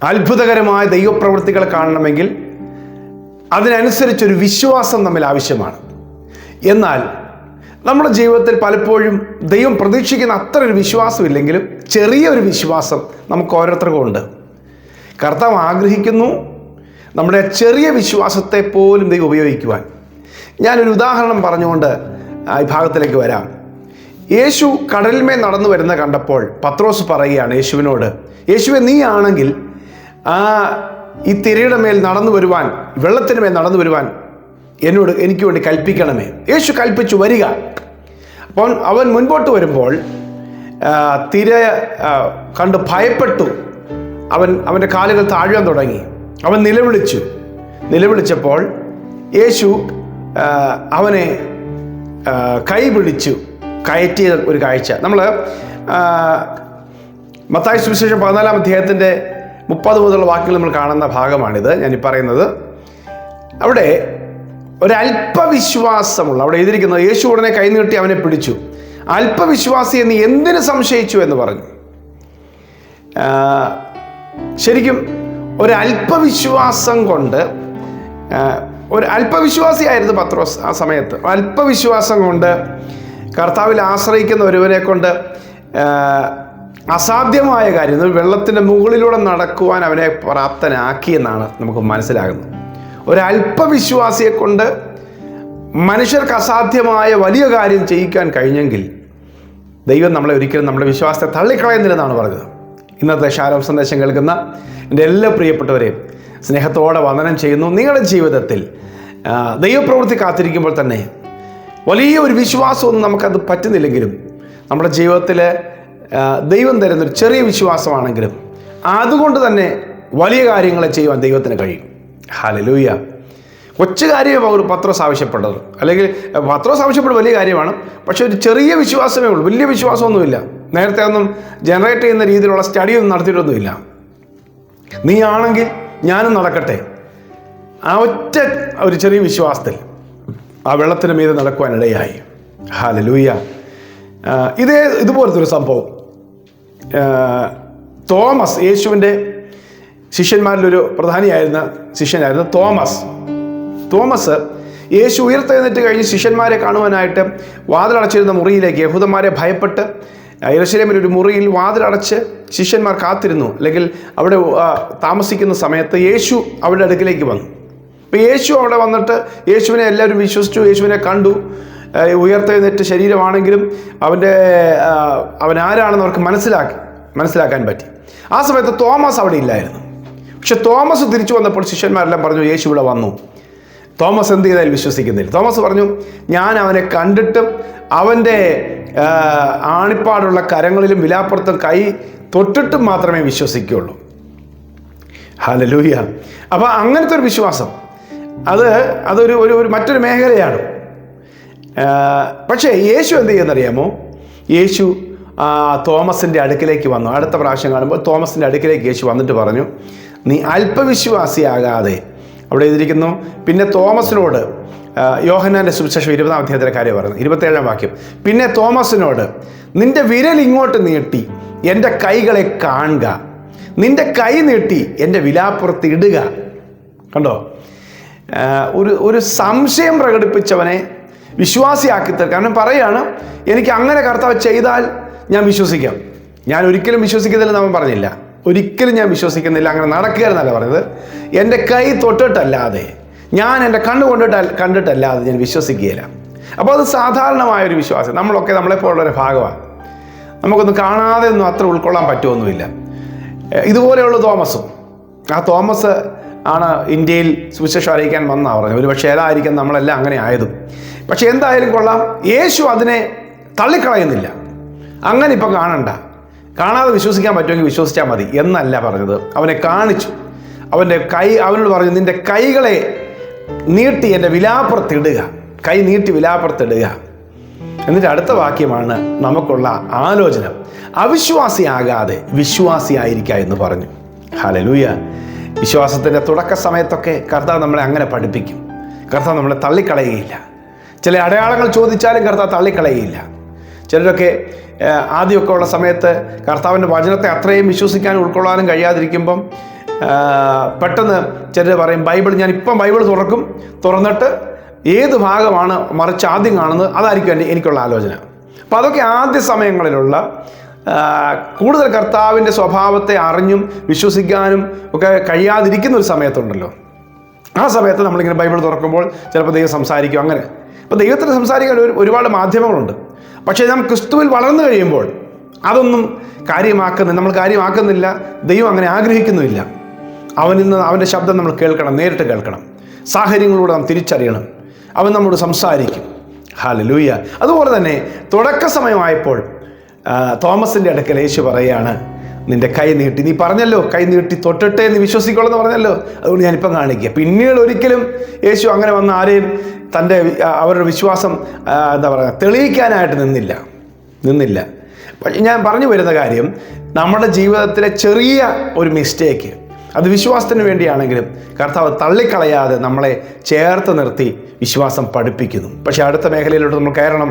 അത്ഭുതകരമായ ദൈവപ്രവൃത്തികൾ കാണണമെങ്കിൽ അതിനനുസരിച്ചൊരു വിശ്വാസം നമ്മിൽ ആവശ്യമാണ്. എന്നാൽ നമ്മുടെ ജീവിതത്തിൽ പലപ്പോഴും ദൈവം പ്രതീക്ഷിക്കുന്ന അത്ര ഒരു വിശ്വാസമില്ലെങ്കിലും ചെറിയൊരു വിശ്വാസം നമുക്ക് ഓരോരുത്തർക്കും ഉണ്ട്. കർത്താവ് ആഗ്രഹിക്കുന്നു നമ്മുടെ ചെറിയ വിശ്വാസത്തെ പോലും ദൈവം ഉപയോഗിക്കുവാൻ. ഞാനൊരു ഉദാഹരണം പറഞ്ഞുകൊണ്ട് ഈ ഭാഗത്തിലേക്ക് വരാം. യേശു കടലിന്മേൽ നടന്നു വരുന്ന കണ്ടപ്പോൾ പത്രോസ് പറയുകയാണ് യേശുവിനോട്, യേശുവെ നീ ആണെങ്കിൽ ഈ തിരയുടെ മേൽ നടന്നു വരുവാൻ, വെള്ളത്തിന് മേൽ നടന്നു വരുവാൻ എനിക്ക് വേണ്ടി കൽപ്പിക്കണമേ. യേശു കൽപ്പിച്ചു, വരിക. അപ്പോൾ അവൻ മുൻപോട്ട് വരുമ്പോൾ തിര കണ്ട് ഭയപ്പെട്ടു. അവൻ്റെ കാലുകൾ താഴുവാൻ തുടങ്ങി. അവൻ നിലവിളിച്ചപ്പോൾ യേശു അവനെ കൈ പിടിച്ചു കയറ്റിയ ഒരു കാഴ്ച നമ്മൾ മത്തായി സുവിശേഷം 14-ാം അധ്യായത്തിൻ്റെ 30 മുതലുള്ള വാക്കുകൾ നമ്മൾ കാണുന്ന ഭാഗമാണിത് ഞാനീ പറയുന്നത്. അവിടെ ഒരല്പവിശ്വാസമുള്ള, അവിടെ എഴുതിയിരിക്കുന്നത്, യേശു ഉടനെ കൈ നീട്ടി അവനെ പിടിച്ചു. അല്പവിശ്വാസിയെ നീ എന്തിനു സംശയിച്ചു എന്ന് പറഞ്ഞു. ശരിക്കും ഒരല്പവിശ്വാസം കൊണ്ട്, ഒരു അല്പവിശ്വാസിയായിരുന്നു പത്രോസ് ആ സമയത്ത്. അല്പവിശ്വാസം കൊണ്ട് കർത്താവിൽ ആശ്രയിക്കുന്ന ഒരുവനെ കൊണ്ട് അസാധ്യമായ കാര്യം, വെള്ളത്തിൻ്റെ മുകളിലൂടെ നടക്കുവാൻ അവനെ പ്രാപ്തനാക്കിയെന്നാണ് നമുക്ക് മനസ്സിലാകുന്നത്. ഒരല്പവിശ്വാസിയെ കൊണ്ട് മനുഷ്യർക്ക് അസാധ്യമായ വലിയ കാര്യം ചെയ്യിക്കാൻ കഴിഞ്ഞെങ്കിൽ ദൈവം നമ്മളെ ഒരിക്കലും നമ്മുടെ വിശ്വാസത്തെ തള്ളിക്കളയുന്നില്ലെന്നാണ് പറഞ്ഞത്. ഇന്നത്തെ ശാലോം സന്ദേശം കേൾക്കുന്ന എൻ്റെ എല്ലാ പ്രിയപ്പെട്ടവരെയും സ്നേഹത്തോടെ വന്ദനം ചെയ്യുന്നു. നിങ്ങളുടെ ജീവിതത്തിൽ ദൈവപ്രവൃത്തി കാത്തിരിക്കുമ്പോൾ തന്നെ വലിയ ഒരു വിശ്വാസമൊന്നും നമുക്കത് പറ്റുന്നില്ലെങ്കിലും നമ്മുടെ ജീവിതത്തിൽ ദൈവം തരുന്നൊരു ചെറിയ വിശ്വാസമാണെങ്കിലും അതുകൊണ്ട് തന്നെ വലിയ കാര്യങ്ങളെ ചെയ്യുവാൻ ദൈവത്തിന് കഴിയും. ഹല്ലേലൂയ. കൊച്ചു കാര്യമേ ഒരു പത്രോസ് ആവശ്യപ്പെട്ടത്, അല്ലെങ്കിൽ പത്രോസ് ആവശ്യപ്പെട്ട വലിയ കാര്യമാണ്. പക്ഷെ ഒരു ചെറിയ വിശ്വാസമേ ഉള്ളൂ, വലിയ വിശ്വാസമൊന്നുമില്ല. നേരത്തെ ഒന്നും ജനറേറ്റ് ചെയ്യുന്ന രീതിയിലുള്ള സ്റ്റഡിയൊന്നും നടത്തിയിട്ടൊന്നുമില്ല. നീ ആണെങ്കിൽ ഞാനും നടക്കട്ടെ, ആ ഒറ്റ ഒരു ചെറിയ വിശ്വാസത്തിൽ ആ വെള്ളത്തിന് മീതെ നടക്കുവാനിടയായി. ഹല്ലേലൂയ. ഇതുപോലത്തെ ഒരു സംഭവം തോമസ്, യേശുവിൻ്റെ ശിഷ്യന്മാരിലൊരു പ്രധാനിയായിരുന്ന ശിഷ്യനായിരുന്നു തോമസ് യേശു ഉയർത്തെഴുന്നേറ്റ് കഴിഞ്ഞ് ശിഷ്യന്മാരെ കാണുവാനായിട്ട് വാതിലടച്ചിരുന്ന മുറിയിലേക്ക്, യഹൂദന്മാരെ ഭയപ്പെട്ട് യെരൂശലേമിൽ ഒരു മുറിയിൽ വാതിലടച്ച് ശിഷ്യന്മാർ കാത്തിരുന്നു, അല്ലെങ്കിൽ അവിടെ താമസിക്കുന്ന സമയത്ത് യേശു അവരുടെ അടുക്കിലേക്ക് വന്നു. അപ്പോൾ യേശു അവിടെ വന്നിട്ട് യേശുവിനെ എല്ലാവരും വിശ്വസിച്ചു, യേശുവിനെ കണ്ടു. ഉയർത്തെഴുന്നേറ്റ് ശരീരമാണെങ്കിലും അവൻ ആരാണെന്ന് അവർക്ക് മനസ്സിലാക്കാൻ പറ്റി. ആ സമയത്ത് തോമസ് അവിടെ ഇല്ലായിരുന്നു. പക്ഷെ തോമസ് തിരിച്ചു വന്നപ്പോൾ ശിഷ്യന്മാരെല്ലാം പറഞ്ഞു, യേശു ഇവിടെ വന്നു. തോമസ് എന്ത് ചെയ്താലും വിശ്വസിക്കുന്നില്ല. തോമസ് പറഞ്ഞു, ഞാൻ അവനെ കണ്ടിട്ടും അവൻ്റെ ആണിപ്പാടുള്ള കരങ്ങളിലും വിലാപ്പുറത്തും കൈ തൊട്ടിട്ടും മാത്രമേ വിശ്വസിക്കുകയുള്ളൂ. ഹല്ലേലൂയ. അപ്പോൾ അങ്ങനത്തെ ഒരു വിശ്വാസം അതൊരു മറ്റൊരു മേഖലയാണ്. പക്ഷേ യേശു എന്ത് ചെയ്യുന്നറിയാമോ? യേശു തോമസിൻ്റെ അടുക്കിലേക്ക് വന്നു. അടുത്ത പ്രാവശ്യം കാണുമ്പോൾ തോമസിൻ്റെ അടുക്കിലേക്ക് യേശു വന്നിട്ട് പറഞ്ഞു, നീ അല്പവിശ്വാസിയാകാതെ, അവിടെ എഴുതിയിരിക്കുന്നു, പിന്നെ തോമസിനോട്, യോഹന്നാൻ്റെ സുവിശേഷം 20-ാം അധ്യായത്തിലെ കാര്യം പറയുന്നു, 27-ാം വാക്യം, പിന്നെ തോമസിനോട്, നിന്റെ വിരൽ ഇങ്ങോട്ട് നീട്ടി എൻ്റെ കൈകളെ കാണുക, നിന്റെ കൈ നീട്ടി എൻ്റെ വിലാപ്പുറത്ത് ഇടുക. കണ്ടോ? ഒരു സംശയം പ്രകടിപ്പിച്ചവനെ വിശ്വാസിയാക്കി തീർക്കുക. കാരണം പറയാണ്, എനിക്ക് അങ്ങനെ കർത്താവ് ചെയ്താൽ ഞാൻ വിശ്വസിക്കാം. ഞാൻ ഒരിക്കലും വിശ്വസിക്കുന്നില്ലെന്ന് അവൻ പറഞ്ഞില്ല. ഒരിക്കലും ഞാൻ വിശ്വസിക്കുന്നില്ല, അങ്ങനെ നടക്കുകയെന്നല്ല പറഞ്ഞത്. എൻ്റെ കൈ തൊട്ടിട്ടല്ലാതെ, ഞാൻ എൻ്റെ കണ്ണ് കണ്ടിട്ടല്ലാതെ ഞാൻ വിശ്വസിക്കുകയില്ല. അപ്പോൾ അത് സാധാരണമായൊരു വിശ്വാസം. നമ്മളൊക്കെ നമ്മളെപ്പോലുള്ളൊരു ഭാഗമാണ്. നമുക്കൊന്നും കാണാതെ ഒന്നും അത്ര ഉൾക്കൊള്ളാൻ പറ്റുമൊന്നുമില്ല. ഇതുപോലെയുള്ള ആ തോമസ് ആണ് ഇന്ത്യയിൽ സുവിശേഷം അറിയിക്കാൻ വന്നാണ് പറഞ്ഞത്. ഒരു പക്ഷേ ഏതായിരിക്കും നമ്മളെല്ലാം അങ്ങനെ ആയതും. പക്ഷെ എന്തായാലും കൊള്ളാം, യേശു അതിനെ തള്ളിക്കളയുന്നില്ല. അങ്ങനെ ഇപ്പം കാണാതെ വിശ്വസിക്കാൻ പറ്റുമെങ്കിൽ വിശ്വസിച്ചാൽ മതി എന്നല്ല പറഞ്ഞത്. അവനെ കാണിച്ചു. അവനോട് പറഞ്ഞു, നിന്റെ കൈകളെ നീട്ടി എൻ്റെ വിലാപ്പുറത്തിടുക, കൈ നീട്ടി വിലാപ്പുറത്തിടുക. എന്നിട്ട് അടുത്ത വാക്യമാണ് നമുക്കുള്ള ആലോചന, അവിശ്വാസിയാകാതെ വിശ്വാസിയായിരിക്കുക എന്ന് പറഞ്ഞു. ഹല്ലേലൂയ. വിശ്വാസത്തിൻ്റെ തുടക്ക സമയത്തൊക്കെ കർത്താവ് നമ്മളെ അങ്ങനെ പഠിപ്പിക്കും. കർത്താവ് നമ്മളെ തള്ളിക്കളയുകയില്ല. ചില അടയാളങ്ങൾ ചോദിച്ചാലും കർത്താവ് തള്ളിക്കളയുകയില്ല. ചിലരൊക്കെ ആദ്യമൊക്കെ ഉള്ള സമയത്ത് കർത്താവിൻ്റെ വചനത്തെ അത്രയും വിശ്വസിക്കാനും ഉൾക്കൊള്ളാനും കഴിയാതിരിക്കുമ്പം പെട്ടെന്ന് ചിലർ പറയും ഞാൻ ഇപ്പം ബൈബിൾ തുറന്നിട്ട് ഏത് ഭാഗമാണ് മറിച്ച് ആദ്യം കാണുന്നത് അതായിരിക്കും എനിക്കുള്ള ആലോചന. അപ്പോൾ അതൊക്കെ ആദ്യ സമയങ്ങളിലുള്ള കൂടുതൽ കർത്താവിൻ്റെ സ്വഭാവത്തെ അറിഞ്ഞും വിശ്വസിക്കാനും ഒക്കെ കഴിയാതിരിക്കുന്ന ഒരു സമയത്തുണ്ടല്ലോ, ആ സമയത്ത് നമ്മളിങ്ങനെ ബൈബിൾ തുറക്കുമ്പോൾ ചിലപ്പോൾ ദൈവം സംസാരിക്കും. അങ്ങനെ അപ്പോൾ ദൈവത്തിന് സംസാരിക്കാൻ ഒരുപാട് മാധ്യമങ്ങളുണ്ട്. പക്ഷേ നാം ക്രിസ്തുവിൽ വളർന്നു കഴിയുമ്പോൾ അതൊന്നും നമ്മൾ കാര്യമാക്കുന്നില്ല. ദൈവം അങ്ങനെ ആഗ്രഹിക്കുന്നുമില്ല. അവനിൽ നിന്ന് അവൻ്റെ ശബ്ദം നമ്മൾ കേൾക്കണം, നേരിട്ട് കേൾക്കണം. സാഹചര്യങ്ങളിലൂടെ നാം തിരിച്ചറിയണം. അവൻ നമ്മോട് സംസാരിക്കും. ഹല്ലേലൂയ. അതുപോലെ തന്നെ തുടക്ക സമയമായപ്പോൾ തോമസിൻ്റെ അടുക്കൽ യേശു പറയുകയാണ്, നിന്റെ കൈ നീട്ടി, നീ പറഞ്ഞല്ലോ കൈ നീട്ടി തൊട്ടിട്ടേ നീ വിശ്വസിക്കോളെന്ന് പറഞ്ഞല്ലോ, അതുകൊണ്ട് ഞാനിപ്പം കാണിക്കുക. പിന്നീട് ഒരിക്കലും യേശു അങ്ങനെ വന്ന് ആരെയും അവരുടെ വിശ്വാസം തെളിയിക്കാനായിട്ട് നിന്നില്ല. ഞാൻ പറഞ്ഞു വരുന്ന കാര്യം, നമ്മുടെ ജീവിതത്തിലെ ചെറിയ ഒരു മിസ്റ്റേക്ക്, അത് വിശ്വാസത്തിന് വേണ്ടിയാണെങ്കിലും കർത്താവ് തള്ളിക്കളയാതെ നമ്മളെ ചേർത്ത് നിർത്തി വിശ്വാസം പഠിപ്പിക്കുന്നു. പക്ഷേ അടുത്ത മേഖലയിലോട്ട് നമ്മൾ കയറണം.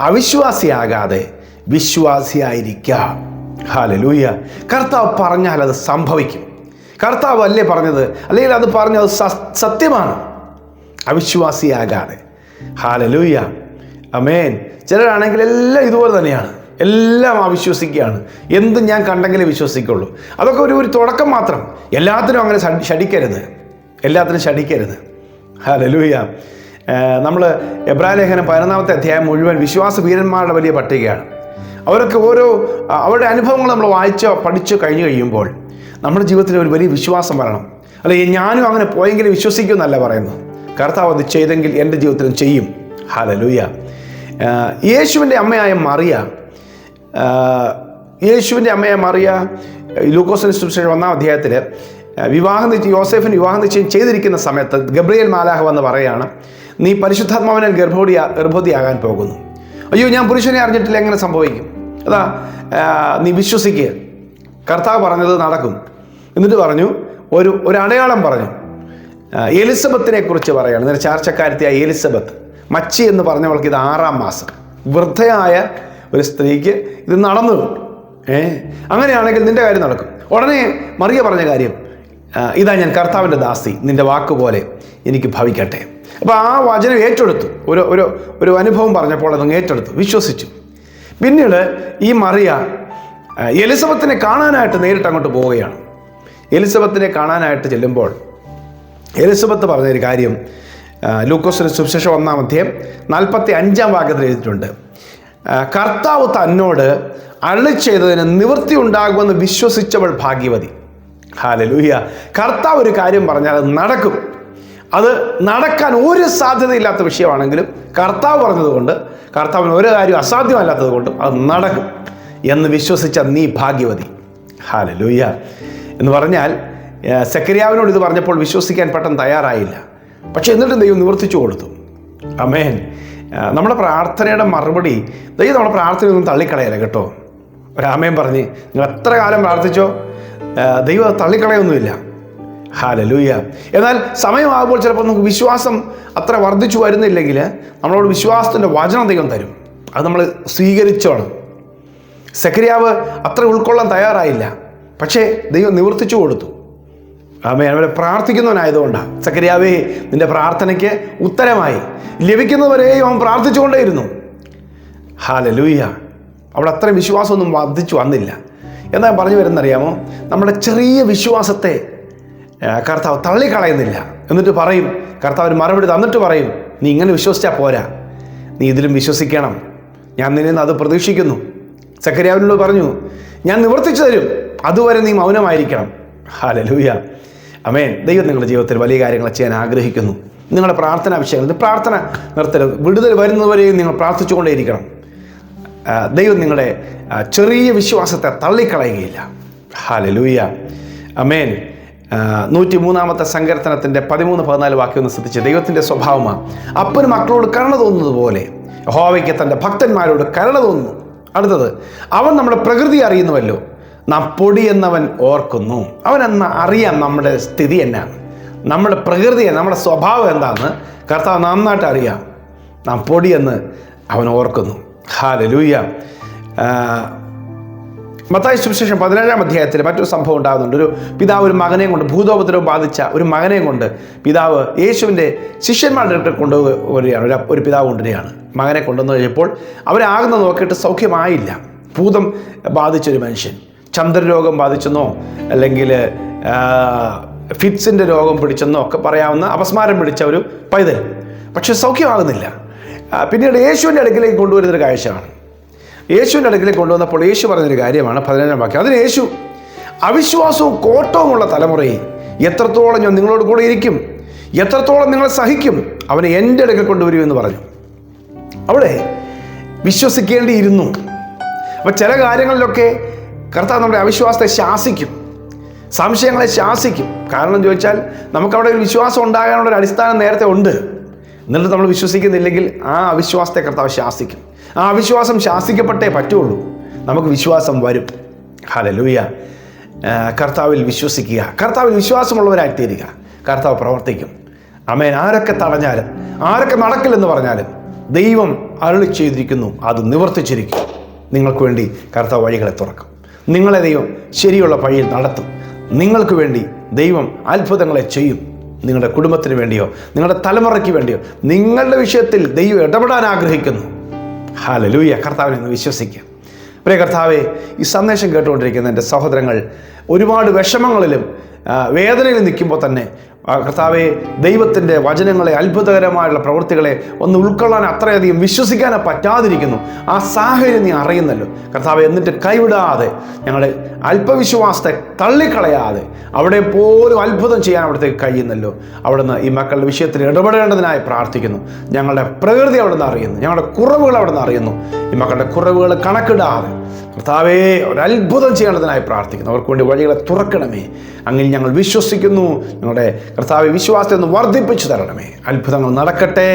അവിശ്വാസിയാകാതെ വിശ്വാസിയായിരിക്കുക. ഹല്ലേലൂയ. കർത്താവ് പറഞ്ഞാൽ അത് സംഭവിക്കും. കർത്താവ് അല്ലേ പറഞ്ഞത്, അല്ലെങ്കിൽ അത് പറഞ്ഞത് സത്യമാണ്. അവിശ്വാസിയാകാതെ. ഹല്ലേലൂയ. ആമേൻ. ചിലരാണെങ്കിൽ എല്ലാം ഇതുപോലെ തന്നെയാണ്, എല്ലാം അവിശ്വസിക്കുകയാണ്. എന്തും ഞാൻ കണ്ടെങ്കിലേ വിശ്വസിക്കുള്ളൂ. അതൊക്കെ ഒരു തുടക്കം മാത്രം. എല്ലാത്തിനും അങ്ങനെ ശഠിക്കരുത്. ഹല്ലേലൂയ. നമ്മൾ എബ്രായലേഖനം 11-ാമത്തെ അധ്യായം മുഴുവൻ വിശ്വാസ വീരന്മാരുടെ വലിയ പട്ടികയാണ്. അവരൊക്കെ അവരുടെ അനുഭവങ്ങൾ നമ്മൾ പഠിച്ചു കഴിഞ്ഞു കഴിയുമ്പോൾ നമ്മുടെ ജീവിതത്തിൽ ഒരു വലിയ വിശ്വാസം വരണം. അല്ലെങ്കിൽ ഞാനും അങ്ങനെ പോയെങ്കിൽ വിശ്വസിക്കുമെന്നല്ല പറയുന്നത്. കർത്താവ് അത് ചെയ്തെങ്കിൽ എൻ്റെ ജീവിതത്തിലും ചെയ്യും. ഹല്ലേലൂയ. യേശുവിൻ്റെ അമ്മയായ മറിയ ലൂക്കോസിന്റെ സുവിശേഷം 1-ാം അധ്യായത്തിൽ യോസേഫിന് വിവാഹം നിശ്ചയം ചെയ്തിരിക്കുന്ന സമയത്ത് ഗബ്രിയേൽ മാലാഖ വന്ന് പറയുകയാണ്, നീ പരിശുദ്ധാത്മാവിനാൽ ഗർഭവതിയാകാൻ പോകുന്നു. അയ്യോ, ഞാൻ പുരുഷനെ അറിഞ്ഞിട്ടില്ല, എങ്ങനെ സംഭവിക്കും? അതാ, നീ വിശ്വസിക്കുക, കർത്താവ് പറഞ്ഞത് നടക്കും. എന്നിട്ട് പറഞ്ഞു, ഒരു അടയാളം പറഞ്ഞു. എലിസബത്തിനെ കുറിച്ച് പറയുകയാണ്. നേരെ ചാർച്ചക്കാരത്തിയായ എലിസബത്ത്, മച്ചി എന്ന് പറഞ്ഞവൾക്ക് ഇത് 6-ാം മാസം, വൃദ്ധയായ ഒരു സ്ത്രീക്ക് ഇത് നടന്നു. അങ്ങനെയാണെങ്കിൽ നിന്റെ കാര്യം നടക്കും. ഉടനെ മറിയ പറഞ്ഞ കാര്യം, ഇതാ ഞാൻ കർത്താവിൻ്റെ ദാസി, നിന്റെ വാക്കുപോലെ എനിക്ക് ഭവിക്കട്ടെ. അപ്പോൾ ആ വചനം ഏറ്റെടുത്തു. ഒരു അനുഭവം പറഞ്ഞപ്പോൾ അതങ്ങ് ഏറ്റെടുത്തു, വിശ്വസിച്ചു. പിന്നീട് ഈ മറിയ എലിസബത്തിനെ കാണാനായിട്ട് നേരിട്ട് അങ്ങോട്ട് പോവുകയാണ്. എലിസബത്തിനെ കാണാനായിട്ട് ചെല്ലുമ്പോൾ എലിസബത്ത് പറഞ്ഞൊരു കാര്യം ലൂക്കോസിന്റെ സുവിശേഷം 1-ാം അധ്യായം 45-ാം വാക്യത്തിൽ എഴുതിയിട്ടുണ്ട്, കർത്താവ് തന്നോട് അരുളി ചെയ്തതിന് നിവൃത്തി ഉണ്ടാകുമെന്ന് വിശ്വസിച്ചവൾ ഭാഗ്യവതി. ഹല്ലേലൂയ. കർത്താവ് ഒരു കാര്യം പറഞ്ഞാൽ അത് നടക്കും. അത് നടക്കാൻ ഒരു സാധ്യതയില്ലാത്ത വിഷയമാണെങ്കിലും കർത്താവ് പറഞ്ഞതുകൊണ്ട്, കർത്താവിന് ഒരു കാര്യം അസാധ്യമല്ലാത്തത് കൊണ്ടും അത് നടക്കും എന്ന് വിശ്വസിച്ച നീ ഭാഗ്യവതി. ഹല്ലേലൂയ. എന്ന് പറഞ്ഞാൽ സെക്കര്യാവിനോട് ഇത് പറഞ്ഞപ്പോൾ വിശ്വസിക്കാൻ പെട്ടെന്ന് തയ്യാറായില്ല. പക്ഷെ എന്നിട്ടും ദൈവം നിവർത്തിച്ചു കൊടുത്തു. ആമേൻ. നമ്മുടെ പ്രാർത്ഥനയുടെ മറുപടി ദൈവം നമ്മുടെ പ്രാർത്ഥനയൊന്നും തള്ളിക്കളയല്ല കേട്ടോ. ഒരാമേൻ പറഞ്ഞ് നിങ്ങൾ എത്ര കാലം പ്രാർത്ഥിച്ചോ ദൈവം തള്ളിക്കളയൊന്നുമില്ല. ഹല്ലേലൂയ. എന്നാൽ സമയമാകുമ്പോൾ ചിലപ്പോൾ നമുക്ക് വിശ്വാസം അത്ര വർദ്ധിച്ചു വരുന്നില്ലെങ്കിൽ നമ്മളോട് വിശ്വാസത്തിൻ്റെ വചനം ദൈവം തരും. അത് നമ്മൾ സ്വീകരിച്ചോണം. സെക്കര്യാവ് അത്ര ഉൾക്കൊള്ളാൻ തയ്യാറായില്ല, പക്ഷേ ദൈവം നിവർത്തിച്ചു കൊടുത്തു. ആമേൻ. അവരെ പ്രാർത്ഥിക്കുന്നവനായതുകൊണ്ടാണ്. സെക്കര്യാവേ, നിന്റെ പ്രാർത്ഥനയ്ക്ക് ഉത്തരമായി. ലഭിക്കുന്നവരെയും അവൻ പ്രാർത്ഥിച്ചുകൊണ്ടേയിരുന്നു. ഹല്ലേലൂയ. അവിടെ അത്രയും വിശ്വാസമൊന്നും വർദ്ധിച്ചു വന്നില്ല. എന്താ പറഞ്ഞു വരുന്നറിയാമോ? നമ്മുടെ ചെറിയ വിശ്വാസത്തെ കർത്താവ് തള്ളിക്കളയുന്നില്ല. എന്നിട്ട് പറയും, കർത്താവ് മറുപടി തന്നിട്ട് പറയും, നീ ഇങ്ങനെ വിശ്വസിച്ചാൽ പോരാ, നീ ഇതിലും വിശ്വസിക്കണം, ഞാൻ നിന്നെ അത് പ്രതീക്ഷിക്കുന്നു. സെക്കര്യാവിനോട് പറഞ്ഞു, ഞാൻ നിവർത്തിച്ചു തരും, അതുവരെ നീ മൗനമായിരിക്കണം. ഹല്ലേലൂയ. ആമേൻ. ദൈവം നിങ്ങളുടെ ജീവിതത്തിൽ വലിയ കാര്യങ്ങൾ ചെയ്യാൻ ആഗ്രഹിക്കുന്നു. നിങ്ങളുടെ പ്രാർത്ഥന വിഷയങ്ങൾ, പ്രാർത്ഥന നിർത്തരുത്. വിടുതൽ വരുന്നതുവരെയും നിങ്ങൾ പ്രാർത്ഥിച്ചുകൊണ്ടേയിരിക്കണം. ദൈവം നിങ്ങളുടെ ചെറിയ വിശ്വാസത്തെ തള്ളിക്കളയുകയില്ല. ഹല്ലേലൂയ. ആമേൻ. 103-ാമത്തെ സങ്കീർത്തനത്തിൻ്റെ 13-14 വാക്യം ഒന്ന് ശ്രദ്ധിച്ച്. ദൈവത്തിൻ്റെ സ്വഭാവമാണ് അപ്പന് മക്കളോട് കരുണ തോന്നുന്നത് പോലെ യഹോവയ്ക്ക് തൻ്റെ ഭക്തന്മാരോട് കരുണ തോന്നുന്നു. അടുത്തത്, അവൻ നമ്മുടെ പ്രകൃതി അറിയുന്നുവല്ലോ, നാം പൊടി എന്നവൻ ഓർക്കുന്നു. അവനെന്ന അറിയാം നമ്മുടെ സ്ഥിതി എന്നാണ്, നമ്മുടെ പ്രകൃതി, നമ്മുടെ സ്വഭാവം എന്താണെന്ന് കർത്താവ് നന്നായിട്ട് അറിയാം. നാം പൊടിയെന്ന് അവൻ ഓർക്കുന്നു. ഹല്ലേലൂയ. മത്തായി സുവിശേഷം 17-ാം അധ്യായത്തിൽ മറ്റൊരു സംഭവം ഉണ്ടാകുന്നുണ്ട്. ഒരു പിതാവ് ഒരു മകനെയും കൊണ്ട്, ഭൂതോപദ്രവം ബാധിച്ച ഒരു മകനെയും കൊണ്ട് പിതാവ് യേശുവിൻ്റെ ശിഷ്യന്മാരുടെ അടുത്ത് കൊണ്ടുവരികയാണ്. ഒരു പിതാവ് കൊണ്ടുവരികയാണ്. മകനെ കൊണ്ടുവന്ന് കഴിഞ്ഞപ്പോൾ അവരാകുന്ന നോക്കിയിട്ട് സൗഖ്യമായില്ല. ഭൂതം ബാധിച്ചൊരു മനുഷ്യൻ, ചന്ദ്രരോഗം ബാധിച്ചെന്നോ അല്ലെങ്കിൽ ഫിറ്റ്സിൻ്റെ രോഗം പിടിച്ചെന്നോ ഒക്കെ പറയാവുന്ന അപസ്മാരം പിടിച്ച ഒരു പൈതൽ, പക്ഷെ സൗഖ്യമാകുന്നില്ല. പിന്നീട് യേശുവിൻ്റെ അടുക്കിലേക്ക് കൊണ്ടുവരുന്നൊരു കാഴ്ചയാണ്. യേശുവിൻ്റെ അടുക്കിലേക്ക് കൊണ്ടുവന്നപ്പോൾ യേശു പറഞ്ഞൊരു കാര്യമാണ് 17-ാം വാക്യം. അതിന് യേശു, അവിശ്വാസവും കോട്ടവുമുള്ള തലമുറയെ എത്രത്തോളം ഞാൻ നിങ്ങളോട് കൂടെ ഇരിക്കും, എത്രത്തോളം നിങ്ങളെ സഹിക്കും, അവനെ എൻ്റെ അടുക്കൽ കൊണ്ടുവരുമെന്ന് പറഞ്ഞു. അവിടെ വിശ്വസിക്കേണ്ടിയിരുന്നു. അപ്പം ചില കാര്യങ്ങളിലൊക്കെ കർത്താവ് നമ്മുടെ അവിശ്വാസത്തെ ശാസിക്കും, സംശയങ്ങളെ ശാസിക്കും. കാരണം ചോദിച്ചാൽ നമുക്കവിടെ ഒരു വിശ്വാസം ഉണ്ടാകാനുള്ളൊരു അടിസ്ഥാനം നേരത്തെ ഉണ്ട്. എന്നിട്ട് നമ്മൾ വിശ്വസിക്കുന്നില്ലെങ്കിൽ ആ അവിശ്വാസത്തെ കർത്താവ് ശാസിക്കും. ആ അവിശ്വാസം ശാസിക്കപ്പെട്ടേ പറ്റുള്ളൂ. നമുക്ക് വിശ്വാസം വരും. ഹല്ലേലൂയ. കർത്താവിൽ വിശ്വസിക്കുക, കർത്താവിൽ വിശ്വാസമുള്ളവരായി തീരുക. കർത്താവ് പ്രവർത്തിക്കും. ആമേൻ. ആരൊക്കെ തടഞ്ഞാലും, ആരൊക്കെ നടക്കില്ലെന്ന് പറഞ്ഞാലും ദൈവം അരുളി ചെയ്തിരിക്കുന്നു, അത് നിവർത്തിച്ചിരിക്കും. നിങ്ങൾക്ക് വേണ്ടി കർത്താവ് വഴികളെ തുറക്കും. നിങ്ങളെ ദൈവം ശരിയുള്ള വഴിയിൽ നടത്തും. നിങ്ങൾക്ക് വേണ്ടി ദൈവം അത്ഭുതങ്ങളെ ചെയ്യും. നിങ്ങളുടെ കുടുംബത്തിന് വേണ്ടിയോ നിങ്ങളുടെ തലമുറയ്ക്ക് വേണ്ടിയോ നിങ്ങളുടെ വിഷയത്തിൽ ദൈവം ഇടപെടാൻ ആഗ്രഹിക്കുന്നു. ഹല്ലേലൂയ. കർത്താവിനെ ഒന്ന് വിശ്വസിക്കുക. പ്രിയ കർത്താവേ, ഈ സന്ദേശം കേട്ടുകൊണ്ടിരിക്കുന്ന എൻ്റെ സഹോദരങ്ങൾ ഒരുപാട് വിഷമങ്ങളിലും വേദനയിൽ നിൽക്കുമ്പോൾ തന്നെ കർത്താവെ, ദൈവത്തിൻ്റെ വചനങ്ങളെ, അത്ഭുതകരമായുള്ള പ്രവൃത്തികളെ ഒന്ന് ഉൾക്കൊള്ളാൻ അത്രയധികം വിശ്വസിക്കാൻ പറ്റാതിരിക്കുന്നു. ആ സാഹചര്യം നീ അറിയുന്നല്ലോ കർത്താവെ. എന്നിട്ട് കൈവിടാതെ ഞങ്ങളുടെ അല്പവിശ്വാസത്തെ തള്ളിക്കളയാതെ അവിടെ പോലും അത്ഭുതം ചെയ്യാൻ അവിടത്തേക്ക് കഴിയുന്നല്ലോ. അവിടുന്ന് ഈ മക്കളുടെ വിഷയത്തിൽ ഇടപെടേണ്ടതിനായി പ്രാർത്ഥിക്കുന്നു. ഞങ്ങളുടെ പ്രകൃതി അവിടുന്ന് അറിയുന്നു, ഞങ്ങളുടെ കുറവുകൾ അവിടുന്ന് അറിയുന്നു. ഈ മക്കളുടെ കുറവുകൾ കണക്കിടാതെ കർത്താവേ ഒരത്ഭുതം ചെയ്യേണ്ടതിനായി പ്രാർത്ഥിക്കുന്നു. അവർക്ക് വേണ്ടി വഴികളെ തുറക്കണമേ. അങ്ങനെ ഞങ്ങൾ വിശ്വസിക്കുന്നു. ഞങ്ങളുടെ കർത്താവെ വിശ്വാസത്തെ ഒന്ന് വർദ്ധിപ്പിച്ചു തരണമേ. അത്ഭുതങ്ങൾ നടക്കട്ടെ.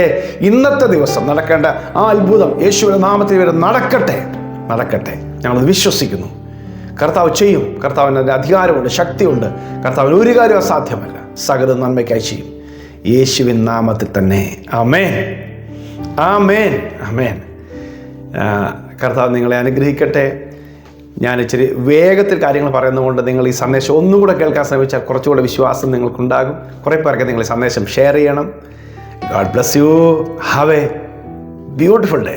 ഇന്നത്തെ ദിവസം നടക്കേണ്ട ആ അത്ഭുതം യേശുവിന്റെ നാമത്തിൽ വരെ നടക്കട്ടെ. ഞങ്ങൾ വിശ്വസിക്കുന്നു. കർത്താവ് ചെയ്യും. കർത്താവിന് അധികാരമുണ്ട്, ശക്തിയുണ്ട്. കർത്താവിന് ഒരു കാര്യം അസാധ്യമല്ല. സകല നന്മയ്ക്കായി ചെയ്യും. യേശുവിൻ നാമത്തിൽ തന്നെ. ആമേൻ, ആമേൻ, ആമേൻ. കർത്താവ് നിങ്ങളെ അനുഗ്രഹിക്കട്ടെ. ഞാൻ ഇച്ചിരി വേഗത്തിൽ കാര്യങ്ങൾ പറയുന്നതുകൊണ്ട് നിങ്ങൾ ഈ സന്ദേശം ഒന്നുകൂടെ കേൾക്കാൻ ശ്രമിച്ചാൽ കുറച്ചുകൂടെ വിശ്വാസം നിങ്ങൾക്കുണ്ടാകും. കുറേ പേർക്ക് നിങ്ങൾ ഈ സന്ദേശം ഷെയർ ചെയ്യണം. God bless you. Have A beautiful day.